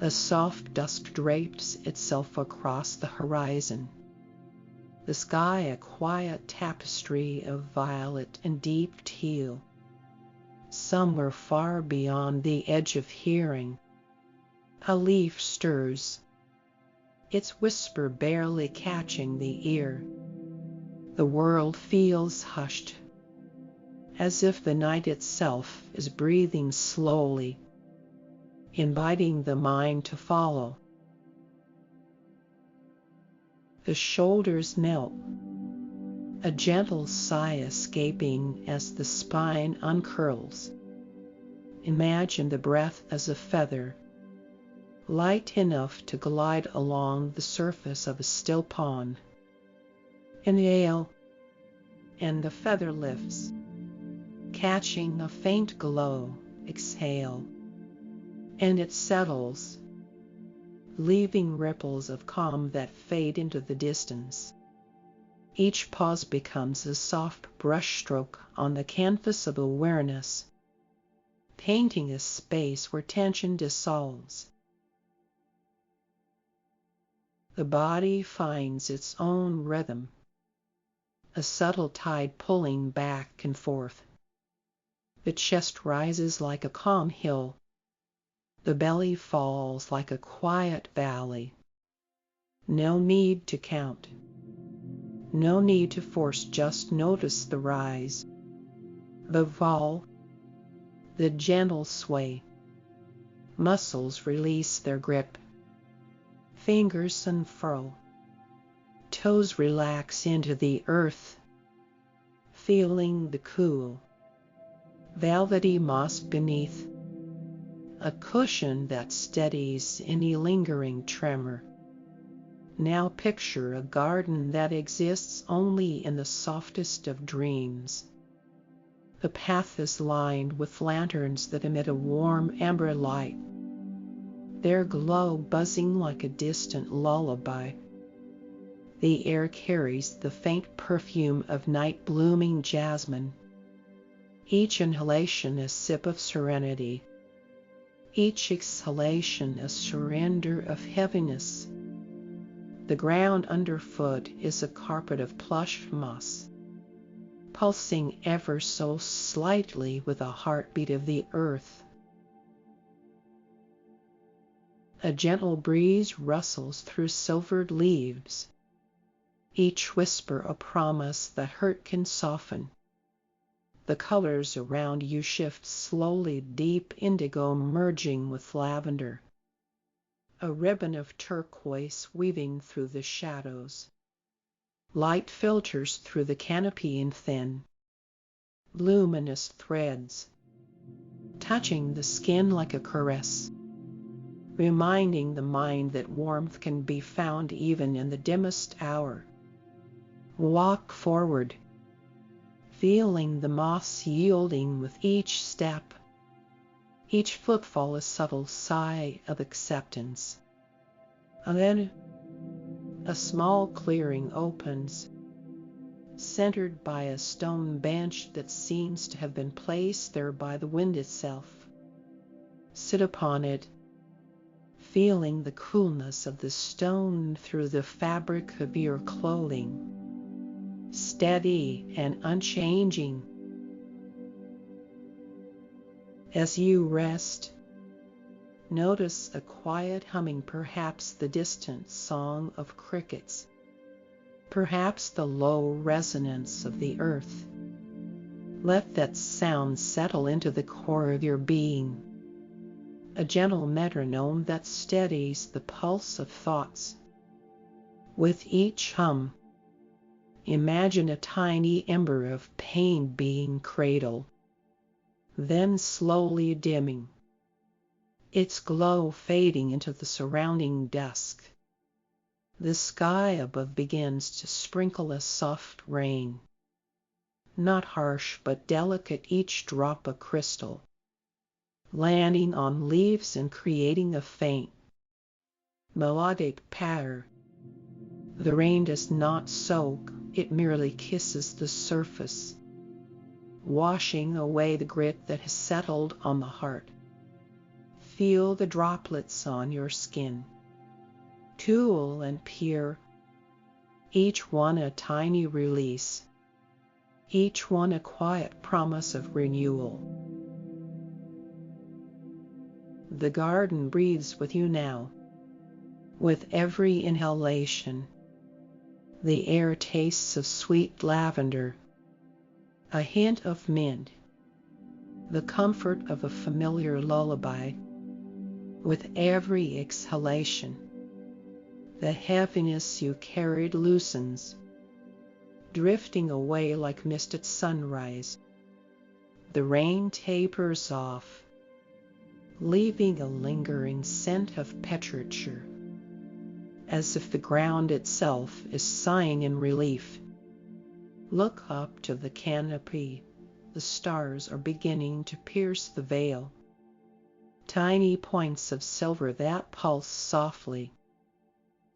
A soft dusk drapes itself across the horizon, the sky a quiet tapestry of violet and deep teal. Somewhere far beyond the edge of hearing, a leaf stirs, its whisper barely catching the ear. The world feels hushed, as if the night itself is breathing slowly, inviting the mind to follow. The shoulders melt, a gentle sigh escaping as the spine uncurls. Imagine the breath as a feather, light enough to glide along the surface of a still pond. Inhale, and the feather lifts, catching a faint glow. Exhale, and it settles, leaving ripples of calm that fade into the distance. Each pause becomes a soft brushstroke on the canvas of awareness, painting a space where tension dissolves. The body finds its own rhythm, a subtle tide pulling back and forth. The chest rises like a calm hill. The belly falls like a quiet valley. No need to count. No need to force, just notice the rise, the fall, the gentle sway. Muscles release their grip. Fingers unfurl. Toes relax into the earth, feeling the cool, velvety moss beneath, a cushion that steadies any lingering tremor. Now picture a garden that exists only in the softest of dreams. The path is lined with lanterns that emit a warm amber light, their glow buzzing like a distant lullaby. The air carries the faint perfume of night-blooming jasmine. Each inhalation a sip of serenity, each exhalation a surrender of heaviness. The ground underfoot is a carpet of plush moss, pulsing ever so slightly with the heartbeat of the earth. A gentle breeze rustles through silvered leaves, each whisper a promise that hurt can soften. The colors around you shift slowly, deep indigo merging with lavender, a ribbon of turquoise weaving through the shadows. Light filters through the canopy in thin, luminous threads, touching the skin like a caress, reminding the mind that warmth can be found even in the dimmest hour. Walk forward, feeling the moss yielding with each step, each footfall a subtle sigh of acceptance. And then a small clearing opens, centered by a stone bench that seems to have been placed there by the wind itself. Sit upon it, feeling the coolness of the stone through the fabric of your clothing, steady and unchanging. As you rest, notice a quiet humming, perhaps the distant song of crickets, perhaps the low resonance of the earth. Let that sound settle into the core of your being, a gentle metronome that steadies the pulse of thoughts. With each hum, imagine a tiny ember of pain being cradled, then slowly dimming, its glow fading into the surrounding dusk. The sky above begins to sprinkle a soft rain, not harsh but delicate, each drop a crystal, landing on leaves and creating a faint, melodic patter. The rain does not soak, it merely kisses the surface, washing away the grit that has settled on the heart. Feel the droplets on your skin, cool and pure, each one a tiny release, each one a quiet promise of renewal. The garden breathes with you now. With every inhalation, the air tastes of sweet lavender, a hint of mint, the comfort of a familiar lullaby. With every exhalation, the heaviness you carried loosens, drifting away like mist at sunrise. The rain tapers off, leaving a lingering scent of petrichor, as if the ground itself is sighing in relief. Look up to the canopy. The stars are beginning to pierce the veil, tiny points of silver that pulse softly,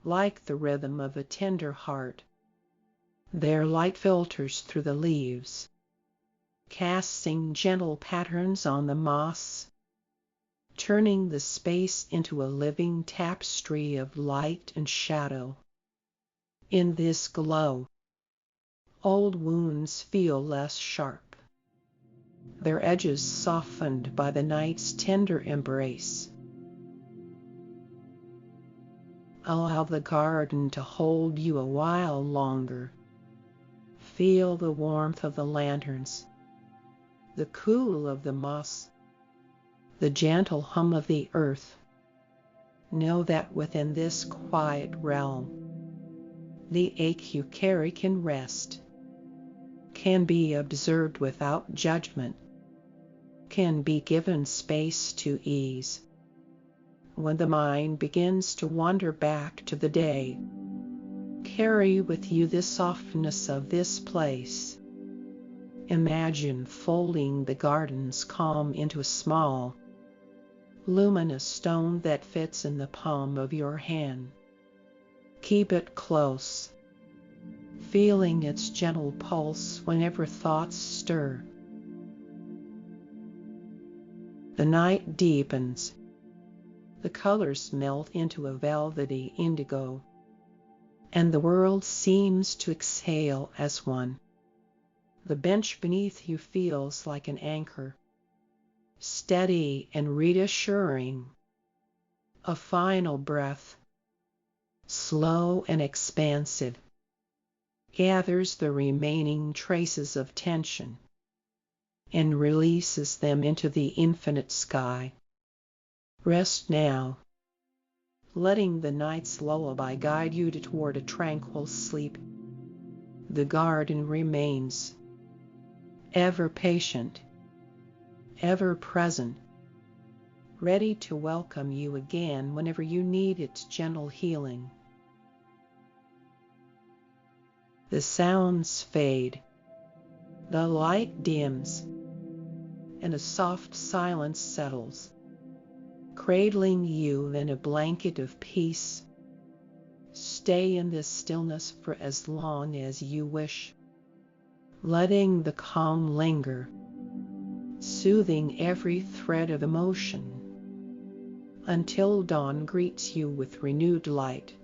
like the rhythm of a tender heart. Their light filters through the leaves, casting gentle patterns on the moss, turning the space into a living tapestry of light and shadow. In this glow, old wounds feel less sharp, their edges softened by the night's tender embrace. Allow the garden to hold you a while longer. Feel the warmth of the lanterns, the cool of the moss, the gentle hum of the earth. Know that within this quiet realm, the ache you carry can rest, can be observed without judgment, can be given space to ease. When the mind begins to wander back to the day, carry with you the softness of this place. Imagine folding the garden's calm into a small, luminous stone that fits in the palm of your hand. Keep it close, feeling its gentle pulse whenever thoughts stir. The night deepens. The colors melt into a velvety indigo, and the world seems to exhale as one. The bench beneath you feels like an anchor, steady and reassuring. A final breath, slow and expansive, gathers the remaining traces of tension and releases them into the infinite sky. Rest now, letting the night's lullaby guide you toward a tranquil sleep. The garden remains, ever patient, ever present, ready to welcome you again whenever you need its gentle healing. The sounds fade, the light dims, and a soft silence settles, cradling you in a blanket of peace. Stay in this stillness for as long as you wish, letting the calm linger, soothing every thread of emotion, until dawn greets you with renewed light.